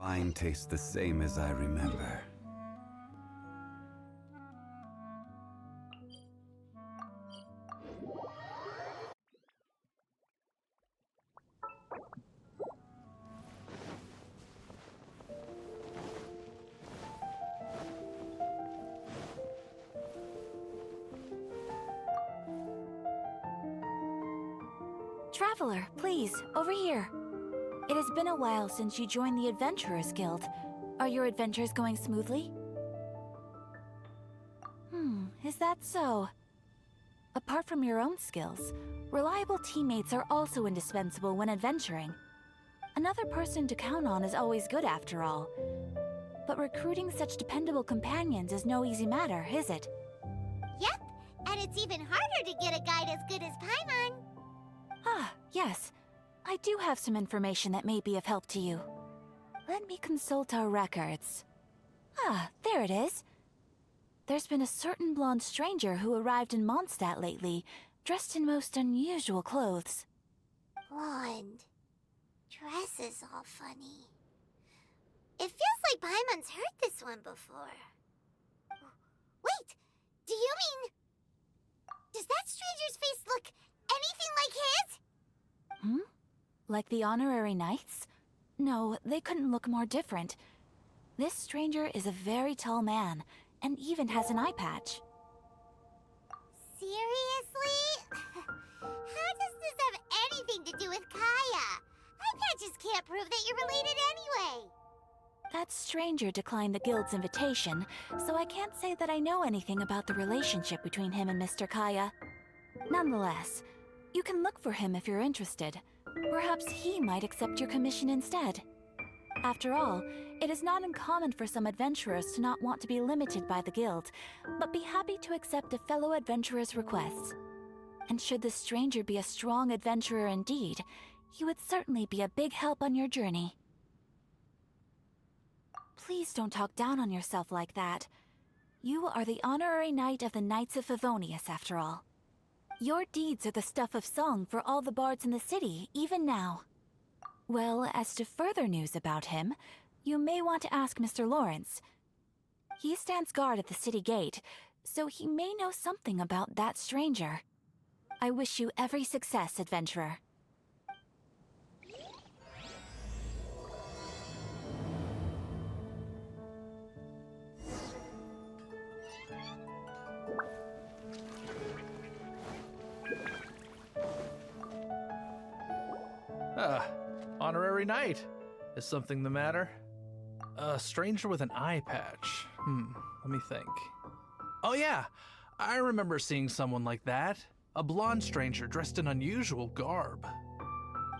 Wine tastes the same as I remember. Traveler, please, over here. It has been a while since you joined the Adventurers Guild. Are your adventures going smoothly? Is that so? Apart from your own skills, reliable teammates are also indispensable when adventuring. Another person to count on is always good after all. But recruiting such dependable companions is no easy matter, is it? Yep, and it's even harder to get a guide as good as Paimon. Ah, yes. I do have some information that may be of help to you. Let me consult our records. Ah, there it is. There's been a certain blonde stranger who arrived in Mondstadt lately, dressed in most unusual clothes. Blonde. Dresses all funny. It feels like Paimon's heard this one before. Wait, do you mean... Does that stranger's face look anything like his? Like the honorary knights? No, they couldn't look more different. This stranger is a very tall man, and even has an eye patch. Seriously? How does this have anything to do with Kaya? Eye patches can't prove that you're related anyway. That stranger declined the guild's invitation, so I can't say that I know anything about the relationship between him and Mr. Kaya. Nonetheless, you can look for him if you're interested. Perhaps he might accept your commission instead. After all, it is not uncommon for some adventurers to not want to be limited by the guild, but be happy to accept a fellow adventurer's requests. And should the stranger be a strong adventurer indeed, he would certainly be a big help on your journey. Please don't talk down on yourself like that. You are the honorary knight of the Knights of Favonius, after all. Your deeds are the stuff of song for all the bards in the city, even now. Well, as to further news about him, you may want to ask Mr. Lawrence. He stands guard at the city gate, so he may know something about that stranger. I wish you every success, adventurer. Honorary knight. Is something the matter? A stranger with an eye patch. Let me think. Oh yeah, I remember seeing someone like that. A blonde stranger dressed in unusual garb.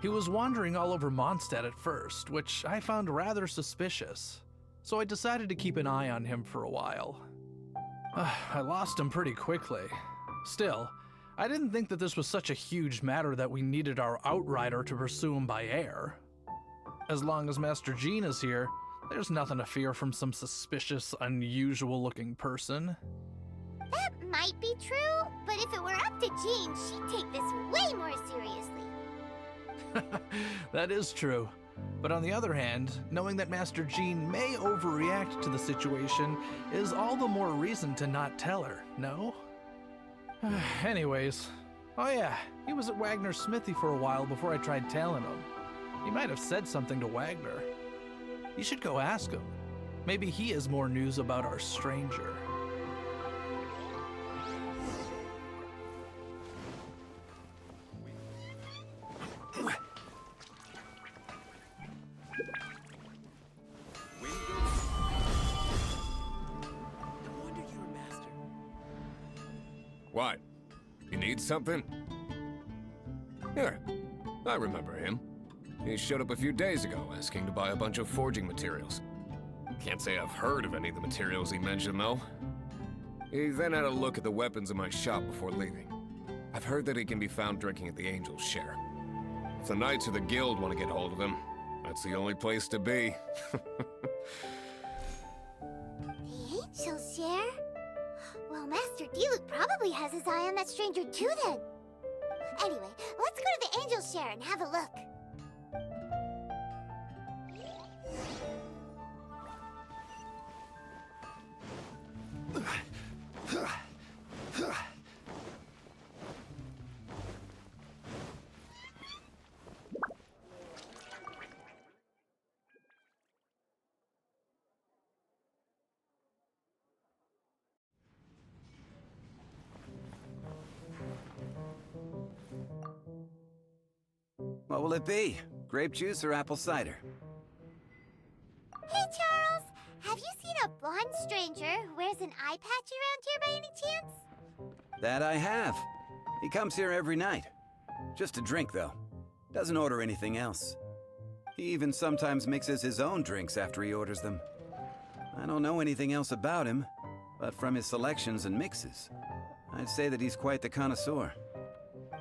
He was wandering all over Mondstadt at first, which I found rather suspicious. So I decided to keep an eye on him for a while. I lost him pretty quickly. Still, I didn't think that this was such a huge matter that we needed our outrider to pursue him by air. As long as Master Jean is here, there's nothing to fear from some suspicious, unusual-looking person. That might be true, but if it were up to Jean, she'd take this way more seriously. That is true. But on the other hand, knowing that Master Jean may overreact to the situation is all the more reason to not tell her, no? Anyways, oh yeah, he was at Wagner's smithy for a while before I tried tailing him. He might have said something to Wagner. You should go ask him. Maybe he has more news about our stranger. What? You need something? Here, I remember him. He showed up a few days ago asking to buy a bunch of forging materials. Can't say I've heard of any of the materials he mentioned, though. He then had a look at the weapons in my shop before leaving. I've heard that he can be found drinking at the Angel's Share. If the Knights of the Guild want to get hold of him, that's the only place to be. The Angel's Share? Well, Master Diluc probably has his eye on that stranger too, then. Anyway, let's go to the Angel's Share and have a look. What will it be? Grape juice or apple cider? Hey, Charles! Have you seen a blonde stranger who wears an eye patch around here by any chance? That I have. He comes here every night. Just to drink, though. Doesn't order anything else. He even sometimes mixes his own drinks after he orders them. I don't know anything else about him, but from his selections and mixes, I'd say that he's quite the connoisseur.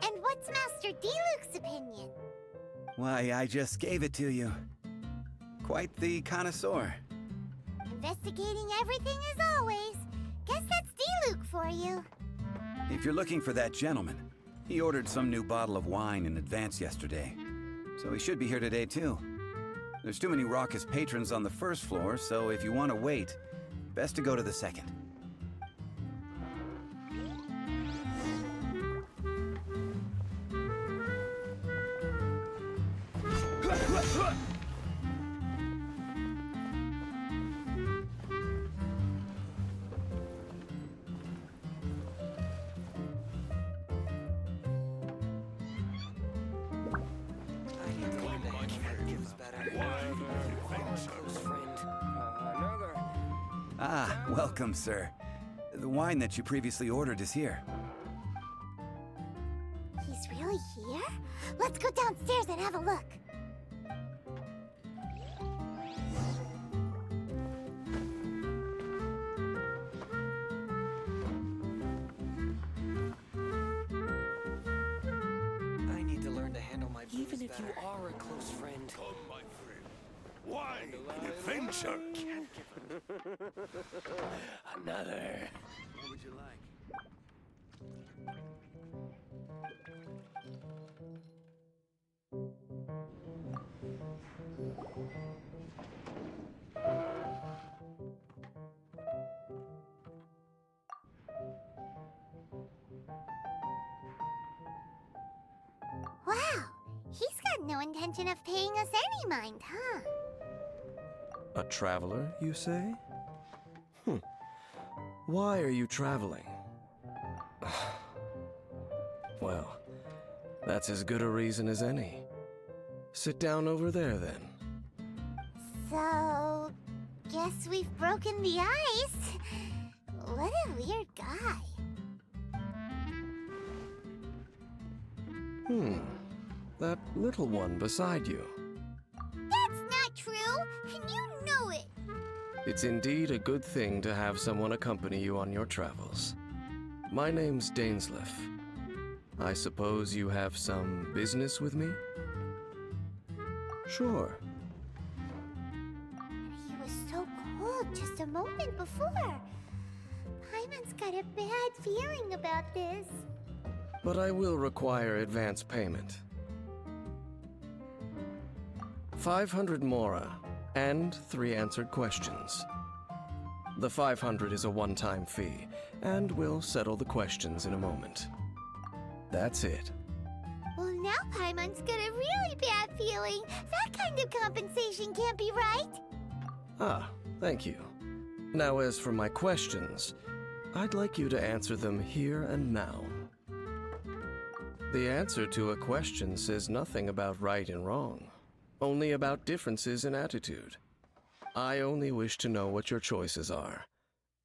And what's Master D-Luke's opinion? Why, I just gave it to you. Quite the connoisseur. Investigating everything as always. Guess that's D-Luke for you. If you're looking for that gentleman, he ordered some new bottle of wine in advance yesterday. So he should be here today too. There's too many raucous patrons on the first floor, so if you want to wait, best to go to the second. Ah, welcome, sir. The wine that you previously ordered is here. He's really here? Let's go downstairs and have a look. I need to learn to handle my booze Even if better. You are a close friend. Come, my friend. Wine and adventure. Another. What would you like? Wow, he's got no intention of paying us any mind, huh? A traveler, you say? Why are you traveling? Well, that's as good a reason as any. Sit down over there, then. So, guess we've broken the ice. What a weird guy. That little one beside you. That's not true, and you know it. It's indeed a good thing to have someone accompany you on your travels. My name's Dainsleif. I suppose you have some business with me? Sure. He was so cold just a moment before. Paimon's got a bad feeling about this. But I will require advance payment. 500 mora, and 3 answered questions. The 500 is a one-time fee, and we'll settle the questions in a moment. That's it. Well, now Paimon's got a really bad feeling. That kind of compensation can't be right. Ah, thank you. Now as for my questions, I'd like you to answer them here and now. The answer to a question says nothing about right and wrong, only about differences in attitude. I only wish to know what your choices are.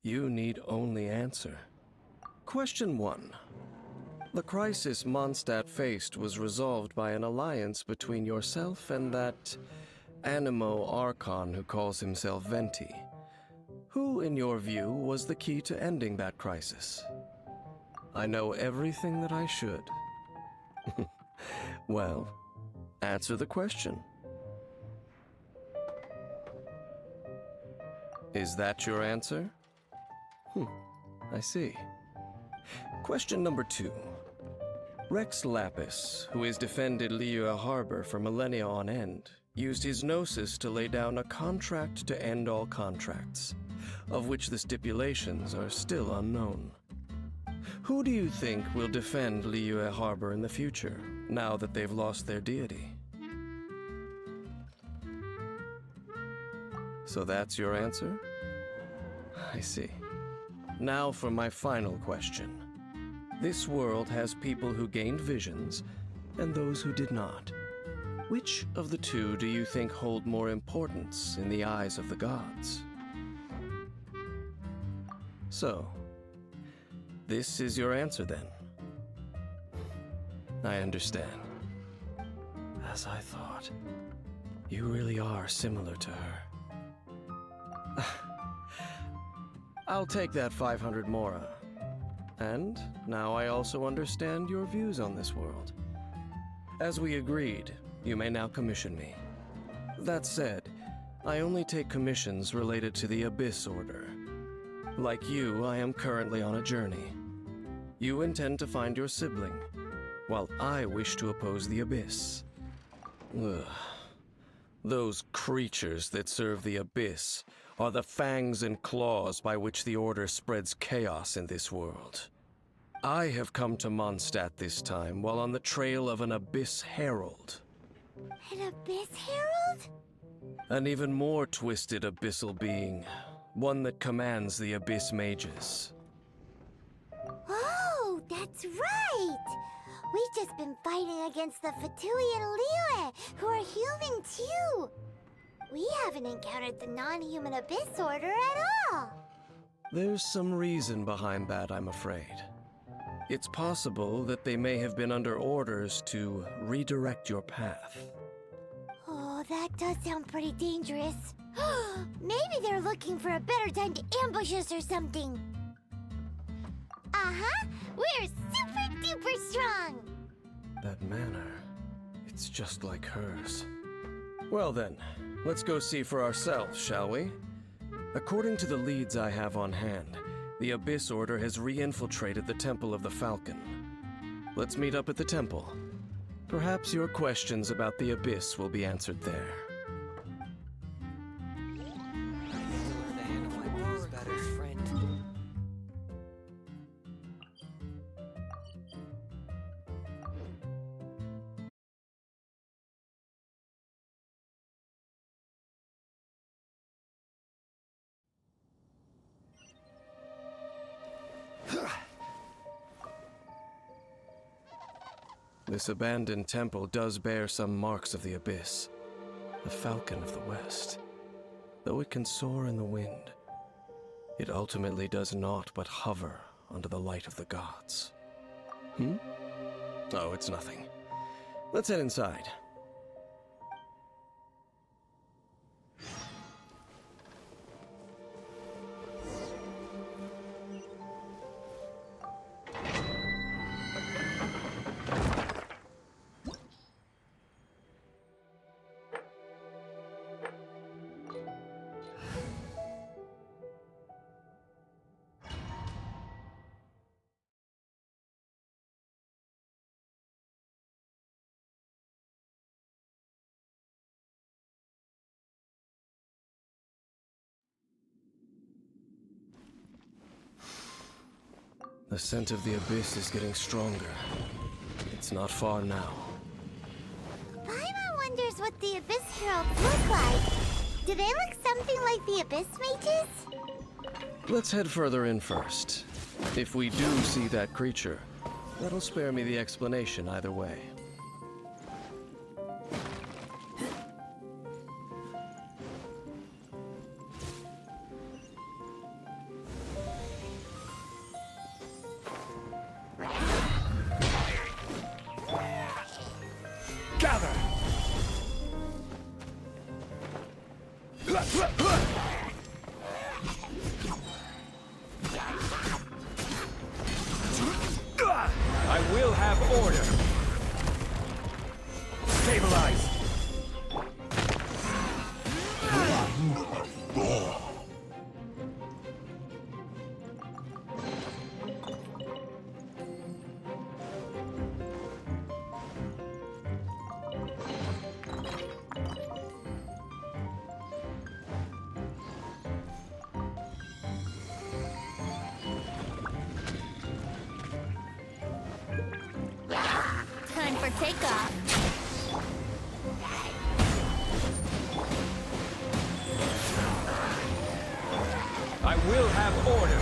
You need only answer. Question 1. The crisis Mondstadt faced was resolved by an alliance between yourself and that Animo Archon who calls himself Venti. Who, in your view, was the key to ending that crisis? I know everything that I should. Well, answer the question. Is that your answer? I see. Question number 2. Rex Lapis, who has defended Liyue Harbor for millennia on end, used his gnosis to lay down a contract to end all contracts, of which the stipulations are still unknown. Who do you think will defend Liyue Harbor in the future, now that they've lost their deity? So that's your answer? I see. Now for my final question. This world has people who gained visions, and those who did not. Which of the two do you think hold more importance in the eyes of the gods? So, this is your answer then. I understand. As I thought, you really are similar to her. I'll take that 500 mora. And now I also understand your views on this world. As we agreed, you may now commission me. That said, I only take commissions related to the Abyss Order. Like you, I am currently on a journey. You intend to find your sibling, while I wish to oppose the Abyss. Ugh. Those creatures that serve the Abyss are the fangs and claws by which the Order spreads chaos in this world. I have come to Mondstadt this time while on the trail of an Abyss Herald. An Abyss Herald? An even more twisted abyssal being, one that commands the Abyss Mages. Oh, that's right! We've just been fighting against the Fatui and Liyue, who are human too! We haven't encountered the non-human Abyss Order at all! There's some reason behind that, I'm afraid. It's possible that they may have been under orders to redirect your path. Oh, that does sound pretty dangerous. Maybe they're looking for a better time to ambush us or something. Uh-huh! We're super duper strong! That manner, it's just like hers. Well then, let's go see for ourselves, shall we? According to the leads I have on hand, the Abyss Order has re-infiltrated the Temple of the Falcon. Let's meet up at the temple. Perhaps your questions about the Abyss will be answered there. This abandoned temple does bear some marks of the Abyss, the Falcon of the West. Though it can soar in the wind, it ultimately does naught but hover under the light of the gods. Oh, it's nothing. Let's head inside. The scent of the Abyss is getting stronger. It's not far now. Paimon wonders what the Abyss Heralds look like. Do they look something like the Abyss Mages? Let's head further in first. If we do see that creature, that'll spare me the explanation either way. I will have order. Stabilize. Time for takeoff. I will have order.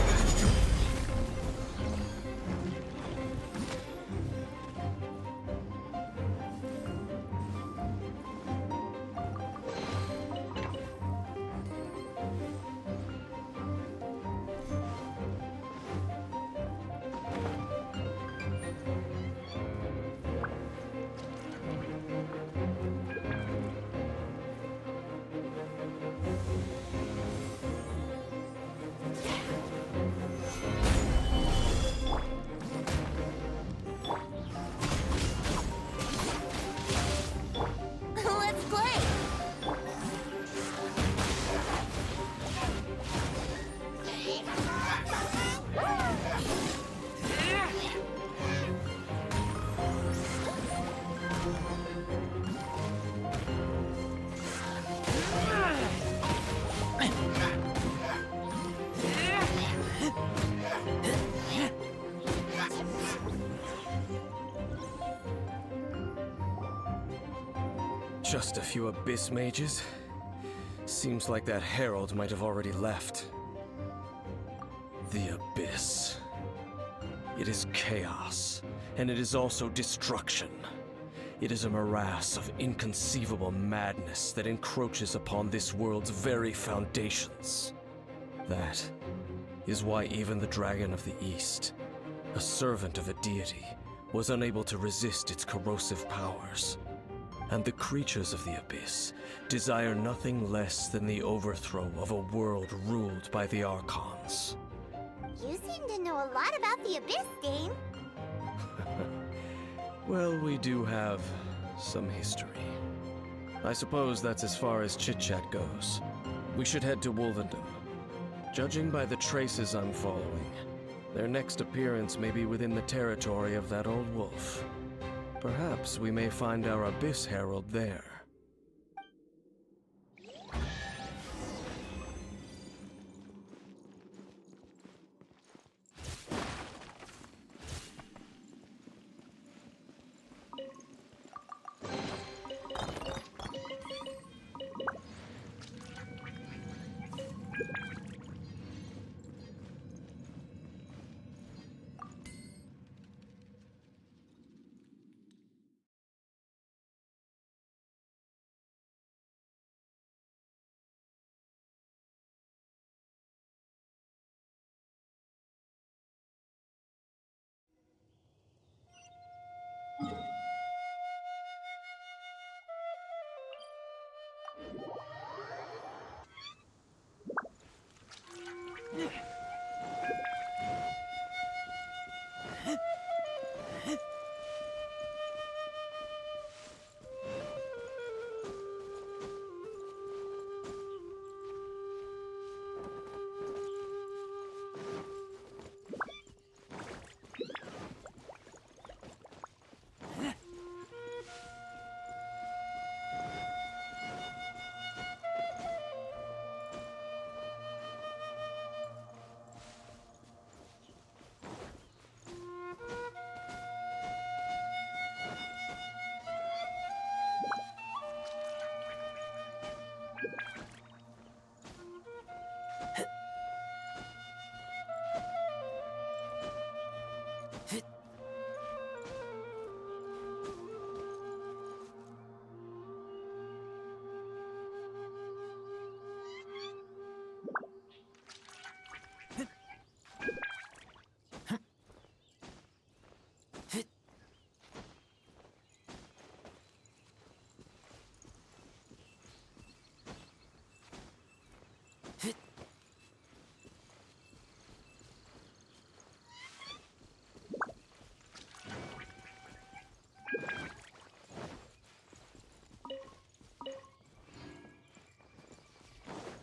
Just a few abyss mages? Seems like that herald might have already left. The abyss. It is chaos, and it is also destruction. It is a morass of inconceivable madness that encroaches upon this world's very foundations. That is why even the Dragon of the East, a servant of a deity, was unable to resist its corrosive powers. And the creatures of the abyss desire nothing less than the overthrow of a world ruled by the Archons. You seem to know a lot about the Abyss, Dane. Well, we do have some history. I suppose that's as far as chit-chat goes. We should head to Wolvendom. Judging by the traces I'm following, their next appearance may be within the territory of that old wolf. Perhaps we may find our Abyss Herald there.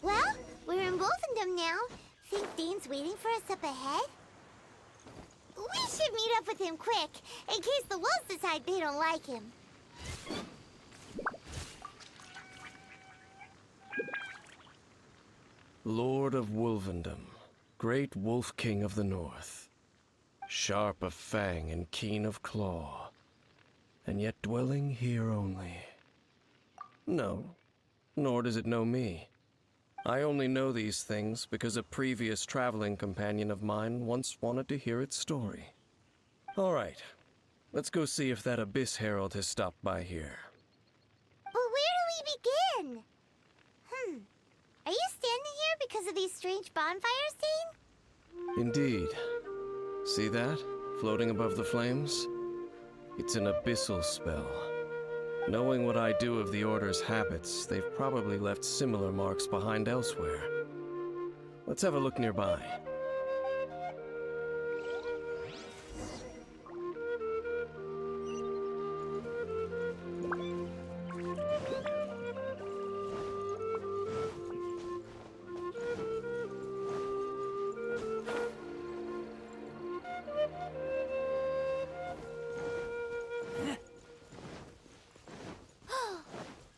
Well, we're in Wolfendom now. Think Dane's waiting for us up ahead? We should meet up with him quick, in case the wolves decide they don't like him. Lord of Wolvendom, great Wolf King of the North. Sharp of fang and keen of claw, and yet dwelling here only. No, nor does it know me. I only know these things because a previous traveling companion of mine once wanted to hear its story. All right, let's go see if that Abyss Herald has stopped by here. But where do we begin? Are you standing here because of these strange bonfires, Dane? Indeed. See that, floating above the flames? It's an abyssal spell. Knowing what I do of the Order's habits, they've probably left similar marks behind elsewhere. Let's have a look nearby.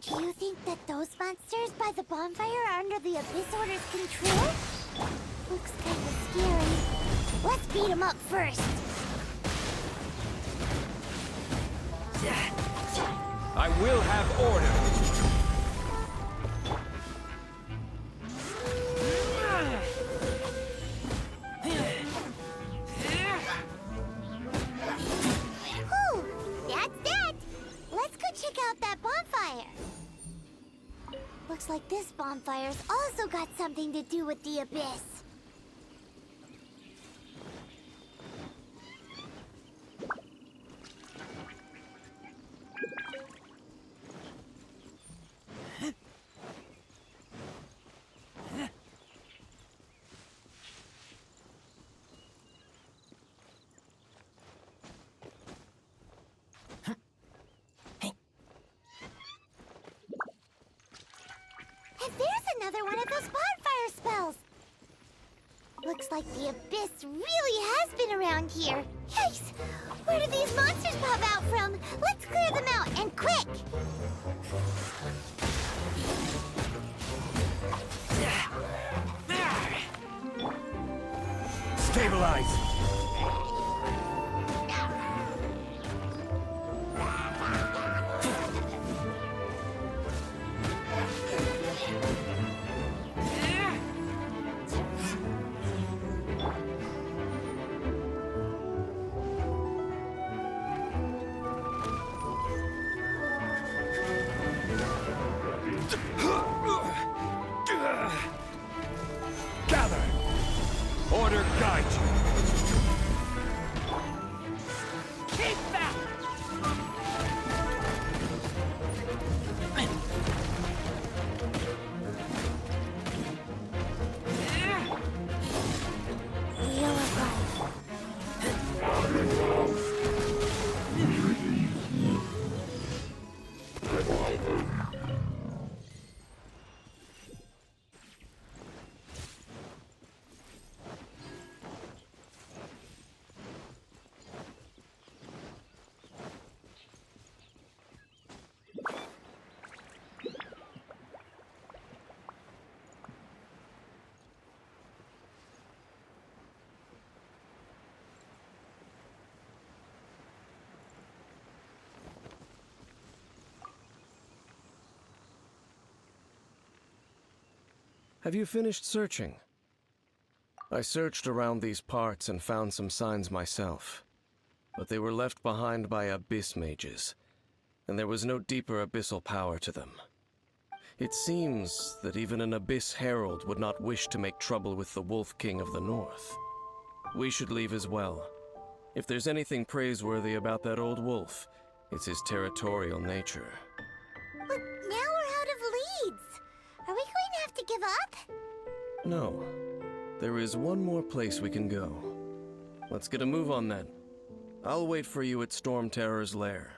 Do you think that those monsters by the bonfire are under the Abyss Order's control? Looks kind of scary. Let's beat them up first. I will have order. Whew, that's that. Let's go check out that bonfire. Looks like this bonfire's also got something to do with the abyss. And there's another one of those bonfire spells! Looks like the abyss really has been around here. Yikes! Where do these monsters pop out from? Let's clear them out, and quick! Stabilize! Gather! Order guide you! Keep back! Wheel of life. Have you finished searching? I searched around these parts and found some signs myself, but they were left behind by abyss mages, and there was no deeper abyssal power to them. It seems that even an abyss herald would not wish to make trouble with the Wolf King of the North. We should leave as well. If there's anything praiseworthy about that old wolf, it's his territorial nature. But now we're out of leads. Are we going to have to give up? No. There is one more place we can go. Let's get a move on then. I'll wait for you at Storm Terror's lair.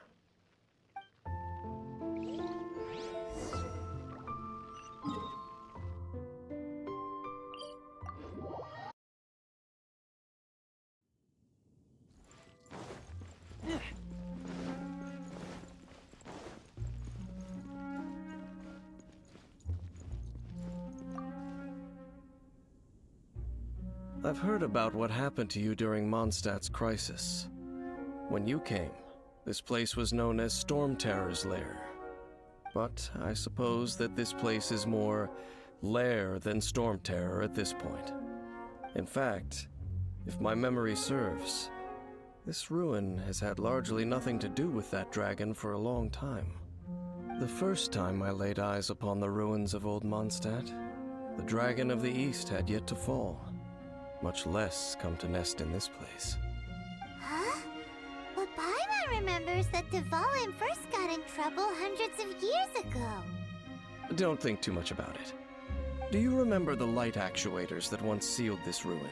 I've heard about what happened to you during Mondstadt's crisis. When you came, this place was known as Storm Terror's lair. But I suppose that this place is more lair than Storm Terror at this point. In fact, if my memory serves, this ruin has had largely nothing to do with that dragon for a long time. The first time I laid eyes upon the ruins of Old Mondstadt, the Dragon of the East had yet to fall, much less come to nest in this place. Huh? But Paimon remembers that Dvalin first got in trouble hundreds of years ago. Don't think too much about it. Do you remember the light actuators that once sealed this ruin?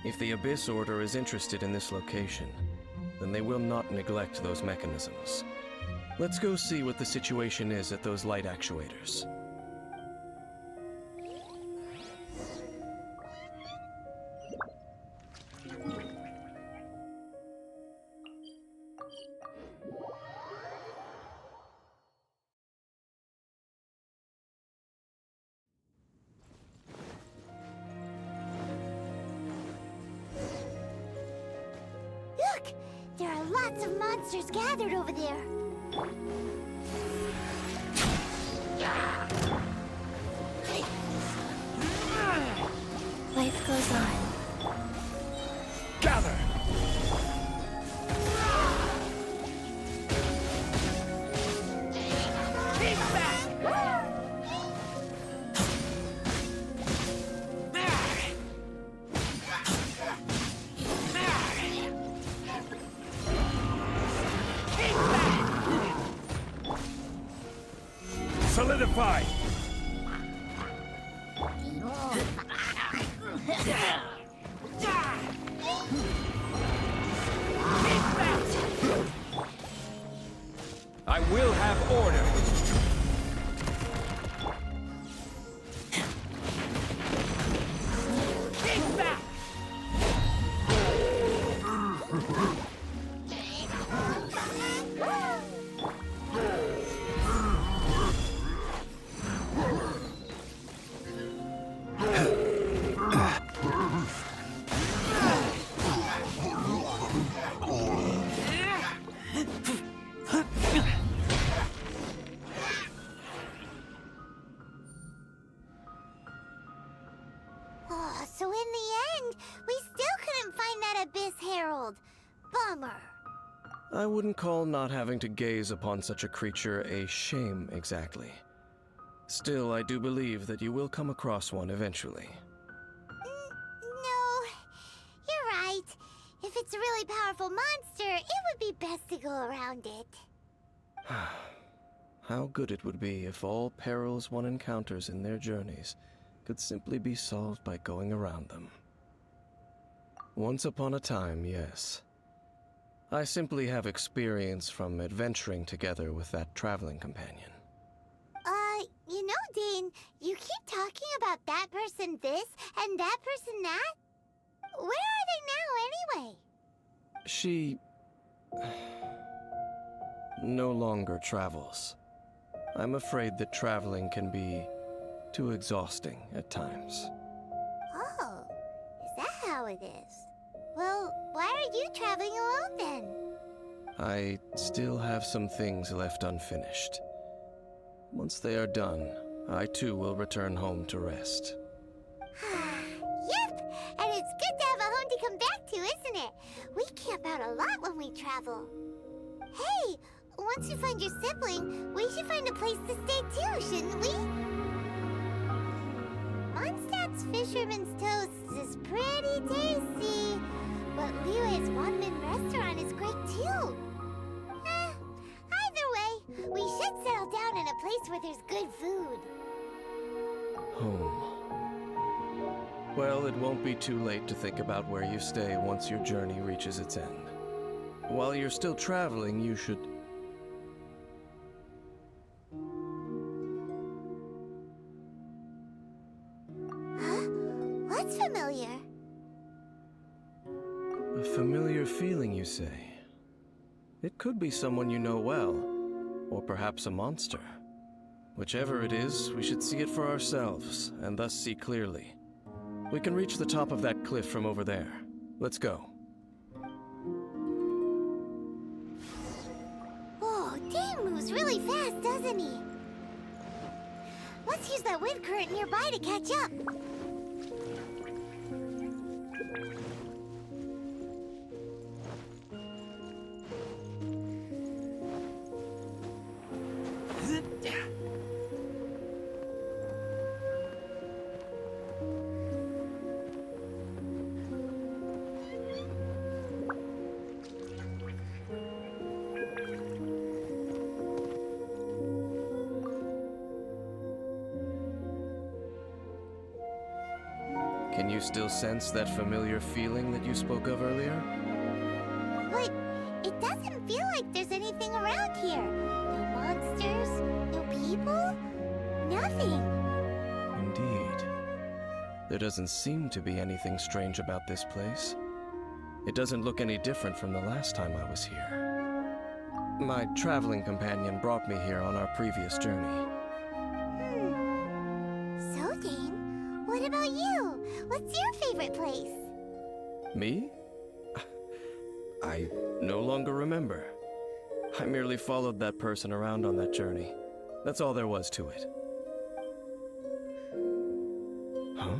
If the Abyss Order is interested in this location, then they will not neglect those mechanisms. Let's go see what the situation is at those light actuators. Look! There are lots of monsters gathered over there. fortified! I will have order! Oh, so in the end, we still couldn't find that Abyss Herald. Bummer. I wouldn't call not having to gaze upon such a creature a shame exactly. Still, I do believe that you will come across one eventually. No, you're right. If it's a really powerful monster, it would be best to go around it. How good it would be if all perils one encounters in their journeys could simply be solved by going around them. Once upon a time, yes. I simply have experience from adventuring together with that traveling companion. You know, Dane, you keep talking about that person this and that person that. Where are they now, anyway? She no longer travels. I'm afraid that traveling can be too exhausting at times. Oh, is that how it is? Well, why are you traveling alone then? I still have some things left unfinished. Once they are done, I too will return home to rest. Yep, and it's good to have a home to come back to, isn't it? We camp out a lot when we travel. Hey, once you find your sibling, we should find a place to stay too, shouldn't we? Mondstadt's Fisherman's Toast is pretty tasty, but Liyue's one-man restaurant is great too. Either way, we should settle down in a place where there's good food. Home. Well, it won't be too late to think about where you stay once your journey reaches its end. While you're still traveling, you should... Huh? What's familiar? A familiar feeling, you say? It could be someone you know well, or perhaps a monster. Whichever it is, we should see it for ourselves, and thus see clearly. We can reach the top of that cliff from over there. Let's go. Whoa, Dane moves really fast, doesn't he? Let's use that wind current nearby to catch up. Can you still sense that familiar feeling that you spoke of earlier? But it doesn't feel like there's anything around here. No monsters, no people, nothing. Indeed. There doesn't seem to be anything strange about this place. It doesn't look any different from the last time I was here. My traveling companion brought me here on our previous journey. So, Dane, what about you? What's your favorite place? Me? I no longer remember. I merely followed that person around on that journey. That's all there was to it. Huh?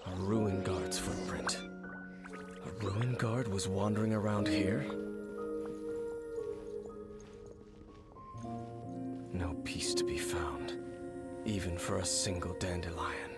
A ruin guard's footprint. A ruin guard was wandering around here? No peace to be found, even for a single dandelion.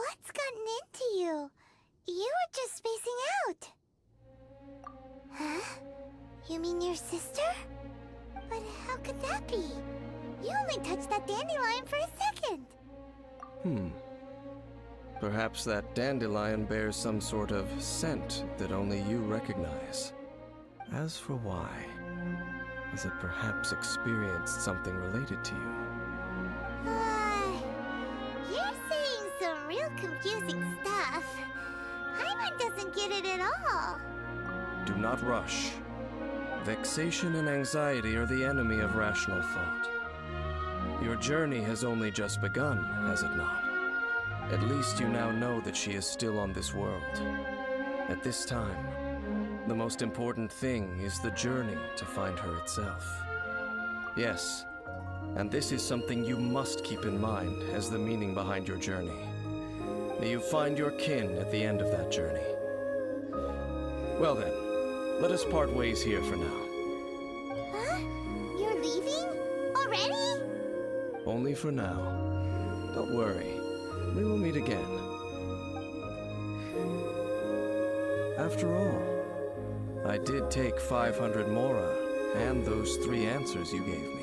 What's gotten into you? You were just spacing out. Huh? You mean your sister? But how could that be? You only touched that dandelion for a second. Perhaps that dandelion bears some sort of scent that only you recognize. As for why, has it perhaps experienced something related to you? You're saying some real confusing stuff. Paimon doesn't get it at all. Do not rush. Vexation and anxiety are the enemy of rational thought. Your journey has only just begun, has it not? At least you now know that she is still on this world. At this time, the most important thing is the journey to find her itself. Yes, and this is something you must keep in mind as the meaning behind your journey. May you find your kin at the end of that journey. Well then, let us part ways here for now. Huh? You're leaving? Already? Only for now. Don't worry, we will meet again. After all, I did take 500 mora and those 3 answers you gave me.